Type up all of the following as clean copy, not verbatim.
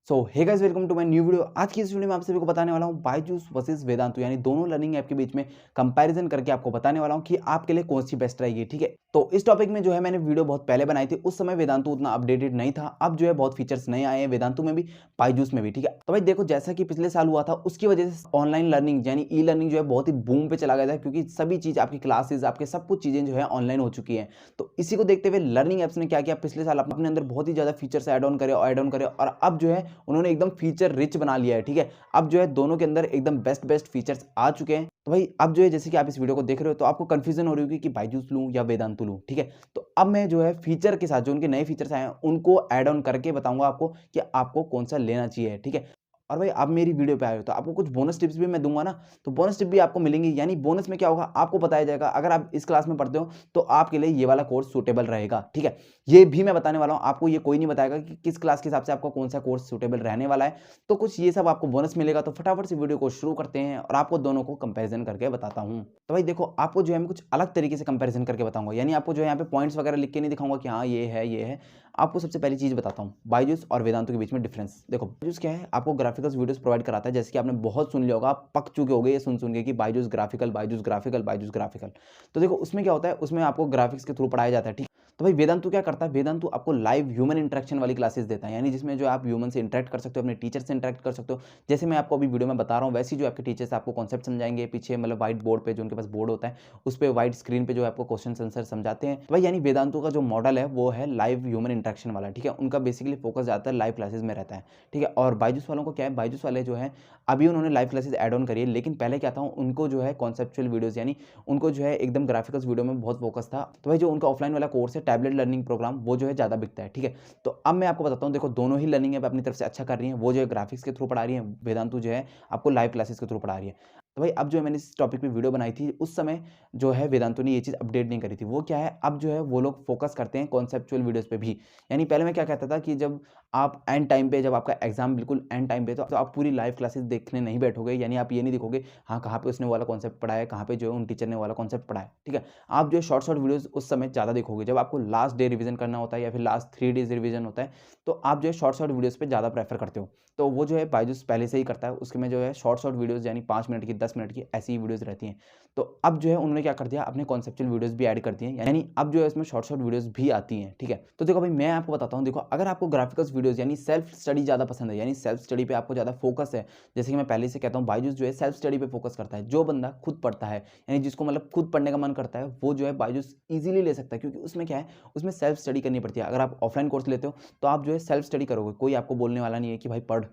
So hey guys, welcome to my new video. आज की इस वीडियो में आप सभी को बताने वाला हूँ बायजूस वर्सेस वेदांतु, यानी दोनों लर्निंग ऐप के बीच में कंपैरिजन करके आपको बताने वाला हूँ कि आपके लिए कौन सी बेस्ट रहेगी। ठीक है, तो इस टॉपिक में जो है मैंने वीडियो बहुत पहले बनाई थी, उस समय वेदांतु उतना अपडेटेड नहीं था। अब जो है बहुत फीचर्स नए आए हैं वेदांतु में भी, बायजूस में भी। ठीक है, तो भाई देखो, जैसा कि पिछले साल हुआ था उसकी वजह से ऑनलाइन लर्निंग यानी ई लर्निंग जो है बहुत ही बूम पे चला गया था, क्योंकि सभी चीज आपकी क्लासेस आपके सब कुछ चीजें जो है ऑनलाइन हो चुकी हैं। तो इसी को देखते हुए लर्निंग एप्स ने क्या किया, पिछले साल अपने अंदर बहुत ही ज्यादा फीचर्स ऐड ऑन करे और अब जो है उन्होंने एकदम फीचर रिच बना लिया है। ठीक है, अब जो है दोनों के अंदर एकदम बेस्ट बेस्ट फीचर्स आ चुके हैं। तो भाई अब जो है, जैसे कि आप इस वीडियो को देख रहे हो तो आपको कंफ्यूजन हो रही होगी कि बायजूस लूं या वेदांतु लूं। ठीक है, तो अब मैं जो है फीचर के साथ जो उनके नए फीचर्स आए हैं उनको ऐड ऑन करके बताऊंगा आपको कि आपको कौन सा लेना चाहिए। ठीक है, और भाई आप मेरी वीडियो पे आए हो तो आपको कुछ बोनस टिप्स भी मैं दूंगा ना, तो बोनस टिप भी आपको मिलेंगी। यानी बोनस में क्या होगा, आपको बताया जाएगा अगर आप इस क्लास में पढ़ते हो तो आपके लिए ये वाला कोर्स सूटेबल रहेगा। ठीक है, ये भी मैं बताने वाला हूँ आपको। ये कोई नहीं बताएगा कि किस क्लास के हिसाब से आपको कौन सा कोर्स सूटेबल रहने वाला है। तो कुछ ये सब आपको बोनस मिलेगा। तो फटाफट से वीडियो को शुरू करते हैं और आपको दोनों को कंपैरिजन करके बताता हूँ। तो भाई देखो, आपको जो है मैं कुछ अलग तरीके से कंपैरिजन करके बताऊंगा। यानी आपको जो है यहाँ पे पॉइंट्स वगैरह लिख के नहीं दिखाऊंगा कि हाँ ये है। आपको सबसे पहली चीज बताता हूँ, बायजूस और वेदांतु के बीच में डिफरेंस। देखो, बायजूस क्या है, आपको ग्राफिकल्स वीडियोस प्रोवाइड कराता है। जैसे कि आपने बहुत सुन लिया होगा, आप पक चुके होगे ये सुन के कि Byju's graphical, Byju's graphical, Byju's graphical. तो देखो उसमें क्या होता है, उसमें आपको ग्राफिक्स के थ्रू पढ़ाया जाता है। ठीक, तो भाई वेदांतु क्या करता है, वेदांतु आपको लाइव ह्यूमन इंटरेक्शन वाली क्लासेस देता है। यानी जिसमें जो आप ह्यूमन से इंटरेक्ट कर सकते हो, अपने टीचर से इंटरेक्ट कर सकते हो। जैसे मैं आपको अभी वीडियो में बता रहा हूँ, वैसे ही जो आपके टीचर्स आपको कॉन्सेप्ट समझाएंगे पीछे, मतलब व्हाइट बोर्ड पे, जो उनके पास बोर्ड होता है उस पर व्हाइट स्क्रीन पे जो आपको क्वेश्चन आंसर समझाते हैं। तो भाई यानी वेदांतु का जो मॉडल है वो है लाइव ह्यूमन इंटरेक्शन वाला। ठीक है, उनका बेसिकली फोकस ज़्यादातर लाइव क्लासेस में रहता है। ठीक है, और बायजूस वालों को क्या है, बायजूस वाले जो है अभी उन्होंने लाइव क्लासेस ऐड ऑन करी है, लेकिन पहले क्या था, उनको जो है कॉन्सेप्चुअल वीडियोस, यानी उनको जो है एकदम ग्राफिकल्स वीडियो में बहुत फोकस था। तो भाई जो उनका ऑफलाइन वाला कोर्स है टैबलेट लर्निंग प्रोग्राम, वो जो है ज़्यादा बिकता है। ठीक है, तो अब मैं आपको बताता हूँ, देखो दोनों ही लर्निंग ऐप अपनी तरफ से अच्छा कर रही है। वो जो है ग्राफिक्स के थ्रू पढ़ा रही है, वेदांतु जो है आपको लाइव क्लासेस के थ्रू पढ़ा रही है। तो भाई अब जो है मैंने इस टॉपिक पे वीडियो बनाई थी, उस समय जो है वेदांतु ने ये चीज़ अपडेट नहीं करी थी। वो क्या है, अब जो है वो लोग फोकस करते हैं कॉन्सेप्चुअल वीडियोस पे भी। यानी पहले मैं क्या कहता था कि जब आप एंड टाइम पे, जब आपका एग्जाम बिल्कुल एंड टाइम पे, तो आप पूरी लाइव क्लासेस देखने नहीं बैठोगे। यानी आप ये नहीं देखोगे हाँ कहाँ पे उसने वाला कॉन्सेप्ट पढ़ाया है, कहाँ पे जो है उन टीचर ने वाला कॉन्सेप्ट पढ़ाया। ठीक है, आप जो है शॉर्ट शॉर्ट वीडियोस उस समय ज़्यादा देखोगे जब आपको लास्ट डे रिवीजन करना होता है या फिर लास्ट 3 डेज रिवीजन होता है। तो आप जो है शॉर्ट शॉर्ट वीडियोस पे ज़्यादा प्रेफर करते हो। तो वो जो है बायजूस पहले से ही करता है, उसके में जो है शॉर्ट शॉर्ट वीडियोस यानी 5 मिनट की, 10 मिनट की ऐसी ही वीडियोस रहती हैं। तो अब जो है उन्होंने क्या कर दिया, अपने कॉन्सेप्चुअल वीडियोस भी ऐड कर दिए हैं। यानी अब जो है इसमें शॉर्ट शॉर्ट वीडियोस भी आती हैं। ठीक है, तो देखो भाई मैं आपको बताता हूँ, देखो अगर आपको ग्राफिकल्स वीडियोस यानी सेल्फ स्टडी ज़्यादा पसंद है, यानी सेल्फ स्टडी पे आपको ज़्यादा फोकस है, जैसे कि मैं पहले से कहता हूँ बायजूस जो है सेल्फ स्टडी पे फोकस करता है। जो बंदा खुद पढ़ता है, यानी जिसको मतलब खुद पढ़ने का मन करता है, वो जो है बायजूस इजीली ले सकता है, क्योंकि उसमें क्या है, उसमें सेल्फ स्टडी करनी पड़ती है। अगर आप ऑफलाइन कोर्स लेते हो तो आप जो है सेल्फ स्टडी करोगे, कोई आपको बोलने वाला नहीं है कि भाई पढ़,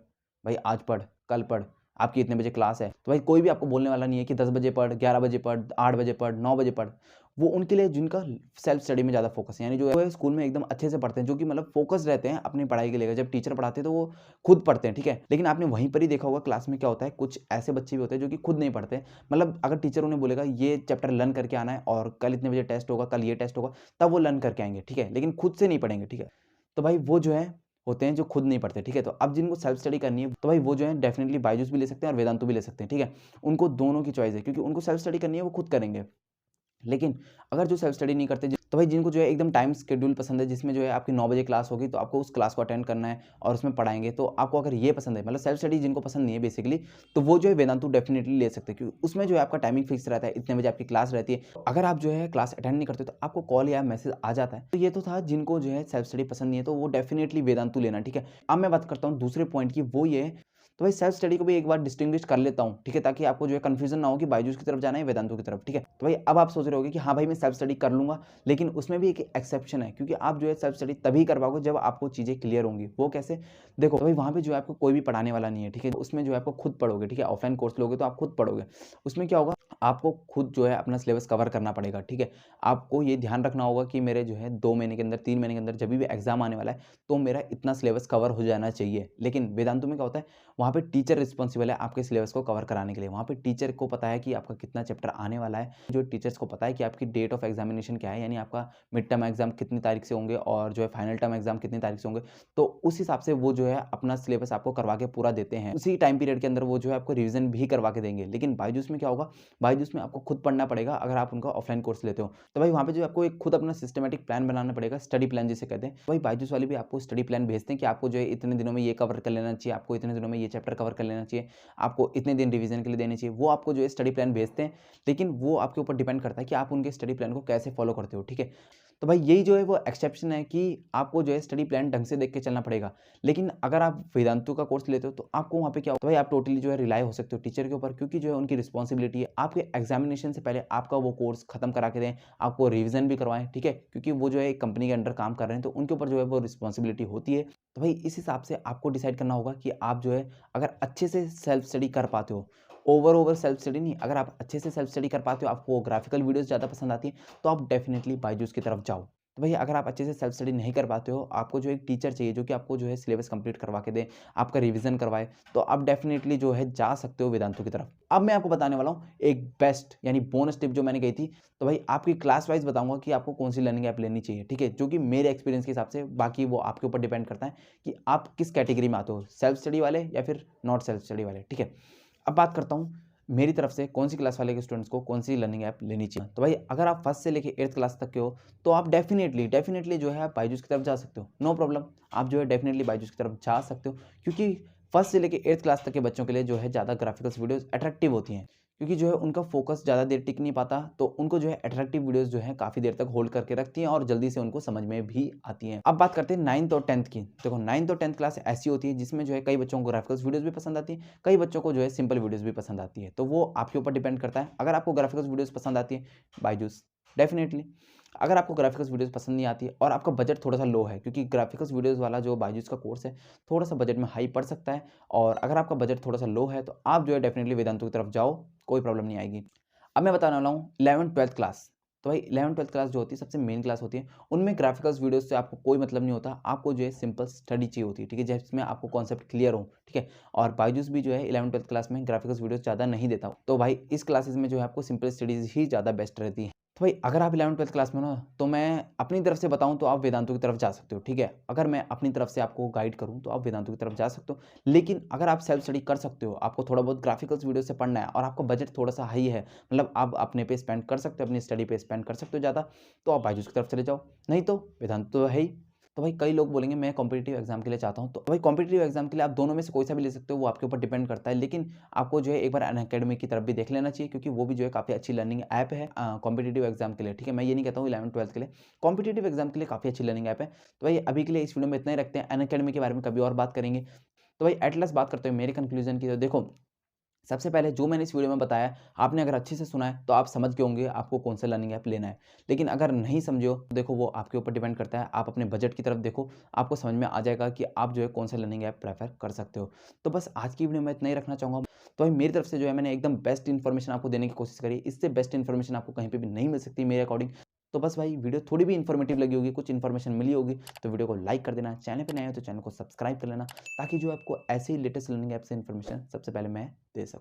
भाई आज पढ़, कल पढ़, आपकी इतने बजे क्लास है। तो भाई कोई भी आपको बोलने वाला नहीं है कि 10 बजे पढ़, 11 बजे पढ़, 8 बजे पढ़, 9 बजे पढ़। वो उनके लिए जिनका सेल्फ स्टडी में ज़्यादा फोकस है, यानी जो है स्कूल में एकदम अच्छे से पढ़ते हैं, जो कि मतलब फोकस रहते हैं अपनी पढ़ाई के लिए। जब टीचर पढ़ाते हैं तो वो खुद पढ़ते हैं। ठीक है, लेकिन आपने वहीं पर ही देखा होगा क्लास में क्या होता है, कुछ ऐसे बच्चे भी होते हैं जो कि खुद नहीं पढ़ते। मतलब अगर टीचर उन्हें बोलेगा ये चैप्टर लर्न करके आना है और कल इतने बजे टेस्ट होगा, कल ये टेस्ट होगा, तब वो लर्न करके आएंगे। ठीक है, लेकिन खुद से नहीं पढ़ेंगे। ठीक है, तो भाई वो जो है होते हैं जो खुद नहीं पढ़ते। ठीक है, तो अब जिनको सेल्फ स्टडी करनी है तो भाई वो जो है डेफिनेटली बायजूस भी ले सकते हैं और वेदांतु भी ले सकते हैं। ठीक है, उनको दोनों की चॉइस है, क्योंकि उनको सेल्फ स्टडी करनी है वो खुद करेंगे। लेकिन अगर जो सेल्फ स्टडी नहीं करते, तो भाई जिनको जो है एकदम टाइम शेड्यूल पसंद है, जिसमें जो है आपकी 9 बजे क्लास होगी तो आपको उस क्लास को अटेंड करना है और उसमें पढ़ाएंगे, तो आपको अगर ये पसंद है, मतलब सेल्फ स्टडी जिनको पसंद नहीं है बेसिकली, तो वो जो है वेदांतु डेफिनेटली ले सकते हैं, क्योंकि उसमें जो है आपका टाइमिंग फिक्स रहता है, इतने बजे आपकी क्लास रहती है। अगर आप जो है क्लास अटेंड नहीं करते तो आपको कॉल या मैसेज आ जाता है। तो ये तो था जिनको जो है सेल्फ स्टडी पसंद नहीं है, तो वो डेफिनेटली वेदांतु लेना। ठीक है, अब मैं बात करता हूँ दूसरे पॉइंट की, वो ये है, तो भाई सेल्फ स्टडी को भी एक बार डिस्टिंग्विश कर लेता हूँ। ठीक है, ताकि आपको जो है कंफ्यूजन ना हो कि बायजूस की तरफ जाना है वेदांतु की तरफ। ठीक है, तो भाई अब आप सोच रहे होगे कि हाँ भाई मैं सेल्फ स्टडी कर लूंगा, लेकिन उसमें भी एक एक्सेप्शन है, क्योंकि आप जो है सेल्फ स्टडी तभी कर पाओगे जब आपको चीजें क्लियर होंगी। वो कैसे, देखो तो भाई वहाँ पे जो है आपको कोई भी पढ़ाने वाला नहीं है। ठीक है, उसमें जो है आपको खुद पढ़ोगे। ठीक है, ऑफलाइन कोर्स लोगे तो आप खुद पढ़ोगे। उसमें क्या होगा, आपको खुद जो है अपना सिलेबस कवर करना पड़ेगा। ठीक है, आपको ये ध्यान रखना होगा कि मेरे जो है 2 महीने के अंदर, 3 महीने के अंदर जब भी एग्जाम आने वाला है तो मेरा इतना सिलेबस कवर हो जाना चाहिए। लेकिन वेदांतु में क्या होता है, वहाँ पे टीचर रिस्पॉन्सिबल है आपके सिलेबस को कवर कराने के लिए। वहाँ पे टीचर को पता है कि आपका कितना चैप्टर आने वाला है, जो टीचर्स को पता है कि आपकी डेट ऑफ एग्जामिनेशन क्या है, यानी आपको आपका मिड टर्म एग्जाम कितनी तारीख से होंगे और जो है फाइनल टर्म एग्जाम कितनी तारीख से होंगे, तो उस हिसाब से वो जो है अपना सिलेबस आपको करवा के पूरा देते हैं। उसी टाइम पीरियड के अंदर वो जो है आपको रिवीजन भी करवा के देंगे। लेकिन बायजूस में क्या होगा, बायजूस में आपको खुद पढ़ना पड़ेगा अगर आप उनका ऑफलाइन कोर्स लेते हो। तो भाई वहाँ पे जो आपको एक खुद अपना सिस्टमैटिक प्लान बनाना पड़ेगा, स्टडी प्लान जिसे कहते हैं। वही बायजूस वाले भी आपको स्टडी प्लान भेजते हैं कि आपको जो है इतने दिनों में ये कवर कर लेना चाहिए, आपको इतने दिनों में ये चैप्टर कवर कर लेना चाहिए, आपको इतने दिन रिवीजन के लिए देने चाहिए। वो आपको जो है स्टडी प्लान भेजते हैं, लेकिन वो आपके ऊपर डिपेंड करता है कि आप उनके स्टडी प्लान को कैसे फॉलो करते हो, ठीक है। तो भाई यही जो है वो एक्सेप्शन है कि आपको जो है स्टडी प्लान ढंग से देख के चलना पड़ेगा। लेकिन अगर आप वेदांतु का कोर्स लेते हो तो आपको वहाँ पे क्या होता है, भाई आप टोटली जो है रिलाई हो सकते हो टीचर के ऊपर, क्योंकि जो है उनकी रिस्पॉन्सिबिलिटी है आपके एग्जामिनेशन से पहले आपका वो कोर्स खत्म करा के दें, आपको रिवीजन भी करवाएं, ठीक है, क्योंकि वो जो है एक कंपनी के अंडर काम कर रहे हैं तो उनके ऊपर जो है वो रिस्पॉन्सिबिलिटी होती है। तो भाई इस हिसाब से आपको डिसाइड करना होगा कि आप जो है अगर अच्छे से सेल्फ स्टडी कर पाते हो, ओवर सेल्फ स्टडी नहीं, अगर आप अच्छे से सेल्फ स्टडी कर पाते हो, आपको ग्राफिकल वीडियोस ज़्यादा पसंद आती है, तो आप डेफिनेटली बायजूस की तरफ जाओ। तो भैया अगर आप अच्छे से सेल्फ स्टडी नहीं कर पाते हो, आपको जो एक टीचर चाहिए जो कि आपको जो है सिलेबस कंप्लीट करवा के दे, आपका रिवीजन करवाए, तो आप डेफिनेटली जो है जा सकते हो वेदांतु की तरफ। अब मैं आपको बताने वाला हूँ एक बेस्ट यानी बोनस टिप जो मैंने कही थी। तो भाई आपकी क्लास वाइज बताऊंगा कि आपको कौन सी लर्निंग ऐप लेनी चाहिए, ठीक है, जो कि मेरे एक्सपीरियंस के हिसाब से, बाकी वो आपके ऊपर डिपेंड करता है कि आप किस कैटेगरी में आते हो, सेल्फ स्टडी वाले या फिर नॉट सेल्फ स्टडी वाले, ठीक है। अब बात करता हूँ मेरी तरफ से कौन सी क्लास वाले के स्टूडेंट्स को कौन सी लर्निंग ऐप लेनी चाहिए। तो भाई अगर आप फर्स्ट से लेके 8th क्लास तक के हो तो आप डेफिनेटली जो है आप बायजूस की तरफ जा सकते हो, नो प्रॉब्लम। आप जो है डेफिनेटली बायजूस की तरफ जा सकते हो, क्योंकि फर्स्ट से लेके 8th क्लास तक के बच्चों के लिए जो है ज़्यादा ग्राफिकल्स वीडियोस अट्रैक्टिव होती हैं, क्योंकि जो है उनका फोकस ज़्यादा देर टिक नहीं पाता, तो उनको जो है अट्रैक्टिव वीडियोस जो है काफ़ी देर तक होल्ड करके रखती हैं और जल्दी से उनको समझ में भी आती हैं। अब बात करते हैं 9th और 10th की। देखो 9th और 10th क्लास ऐसी होती है जिसमें जो है कई बच्चों को ग्राफिकल्स वीडियोस भी पसंद आती है, कई बच्चों को जो है सिंपल वीडियोस भी पसंद आती है, तो वो आपके ऊपर डिपेंड करता है। अगर आपको ग्राफिकल्स वीडियोस पसंद आती है, बायजूस डेफिनेटली। अगर आपको ग्राफिकल्स वीडियोस पसंद नहीं आती है और आपका बजट थोड़ा सा लो है, क्योंकि ग्राफिकल्स वीडियोस वाला जो बायजूस का कोर्स है थोड़ा सा बजट में हाई पड़ सकता है, और अगर आपका बजट थोड़ा सा लो है तो आप जो है डेफिनेटली वेदांतु की तरफ जाओ, कोई प्रॉब्लम नहीं आएगी। अब मैं बताने वाला हूँ 11th-12th क्लास। तो भाई 11th-12th क्लास जो होती है सबसे मेन क्लास होती है, उनमें ग्राफिकल्स वीडियोस से आपको कोई मतलब नहीं होता, आपको जो है सिंपल स्टडी चाहिए होती है, ठीक है, जिसमें आपको कॉन्सेप्ट क्लियर हो, ठीक है। और बायजूस भी जो है 11th-12th क्लास में ग्राफिकल्स वीडियोस ज़्यादा नहीं देता, तो भाई इस क्लासेस में जो है आपको सिंपल स्टडीज़ ही ज़्यादा बेस्ट रहती है। तो भाई अगर आप 11th-12th क्लास में हो ना, तो मैं अपनी तरफ से बताऊँ तो आप वेदांतु की तरफ जा सकते हो, ठीक है। अगर मैं अपनी तरफ से आपको गाइड करूँ तो आप वेदांतु की तरफ जा सकते हो। लेकिन अगर आप सेल्फ स्टडी कर सकते हो, आपको थोड़ा बहुत ग्राफिकल्स वीडियो से पढ़ना है और आपका बजट थोड़ा सा हाई है, मतलब आप अपने पे स्पेंड कर सकते हो, अपनी स्टडी पे स्पेंड कर सकते हो ज़्यादा, तो आप बायजूस की तरफ चले जाओ, नहीं तो वेदांत तो है ही। तो भाई कई लोग बोलेंगे मैं कॉम्पिटिटिव एग्जाम के लिए चाहता हूँ, तो भाई कॉम्पिटिटिव एग्जाम के लिए आप दोनों में से कोई सा भी ले सकते हो, वो आपके ऊपर डिपेंड करता है। लेकिन आपको जो है एक बार अनअकैडमी की तरफ भी देख लेना चाहिए, क्योंकि वो भी जो है काफ़ी अच्छी लर्निंग ऐप है कॉम्पिटिटिव एग्जाम के लिए, ठीक है। मैं ये नहीं कहता हूँ 11th-12th के लिए, कॉम्पिटिटिव एग्जाम के लिए काफ़ी अच्छी लर्निंग ऐप है। तो भाई अभी के लिए इस वीडियो में इतना ही रखते हैं, अनअकैडमी के बारे में कभी और बात करेंगे। तो भाई एट लास्ट बात करते हैं मेरे कंक्लूजन की, तो देखो सबसे पहले जो मैंने इस वीडियो में बताया, आपने अगर अच्छे से सुना है तो आप समझ गए होंगे आपको कौन सा लर्निंग ऐप लेना है। लेकिन अगर नहीं समझे हो तो देखो वो आपके ऊपर डिपेंड करता है, आप अपने बजट की तरफ देखो, आपको समझ में आ जाएगा कि आप जो है कौन सा लर्निंग ऐप प्रेफर कर सकते हो। तो बस आज की वीडियो में इतना ही रखना चाहूँगा। तो भाई मेरी तरफ से जो है मैंने एकदम बेस्ट इन्फॉर्मेशन आपको देने की कोशिश करी, इससे बेस्ट इन्फॉर्मेशन आपको कहीं पर भी नहीं मिल सकती मेरे अकॉर्डिंग। तो बस भाई वीडियो थोड़ी भी इन्फॉर्मेटिव लगी होगी, कुछ इन्फॉर्मेशन मिली होगी, तो वीडियो को लाइक कर देना, चैनल पे नए हो तो चैनल को सब्सक्राइब कर लेना, ताकि जो आपको ऐसे ही लेटेस्ट लर्निंग ऐप से इन्फॉर्मेशन सबसे पहले मैं दे सकूँ।